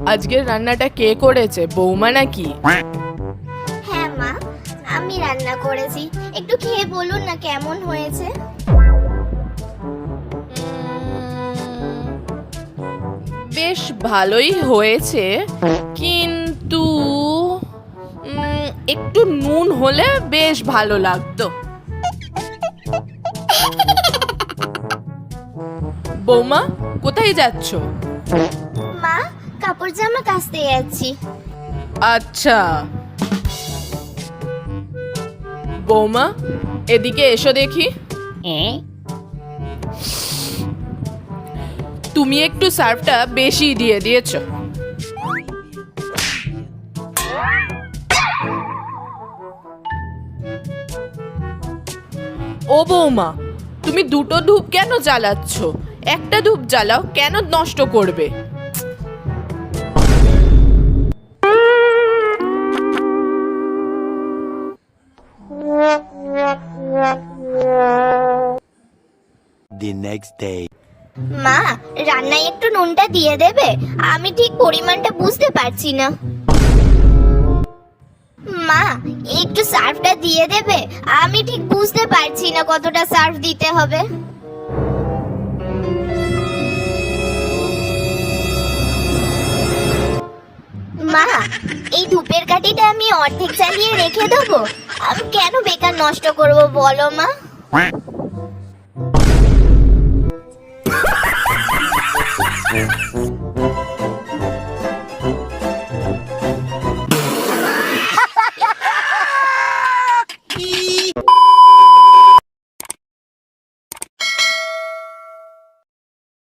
আজকের রান্নাটা কে করেছে, বৌমা নাকি? হ্যাঁ মা, আমি রান্না করেছি। একটু খেয়ে বলুন না কেমন হয়েছে। বেশ ভালোই হয়েছে, কিন্তু একটু নুন হলে বেশ ভালো লাগতো। বৌমা, কোথায় যাচ্ছ? মা, কাপড় জামা কাচতে যাচ্ছি। আচ্ছা। বৌমা, এদিকে এসো দেখি। তুমি একটু সার্ফটা বেশি দিয়ে দিয়েছো। ও বৌমা, তুমি দুটো ধূপ কেন জ্বালাচ্ছ? একটা ধূপ জ্বালাও, কেন নষ্ট করবে? The next day. মা, রান্নায় একটু নুনটা দিয়ে দেবে? আমি ঠিক পরিমাণটা বুঝতে পারছি না। মা, একটু সার্ফটা দিয়ে দেবে? আমি ঠিক বুঝতে পারছি না কতটা সার্ফ দিতে হবে। মা, এই ধূপের কাঠিটা আমি অর্ধেক জ্বালিয়ে রেখে দেবো? আমি কেন বেকার নষ্ট করব বলো মা?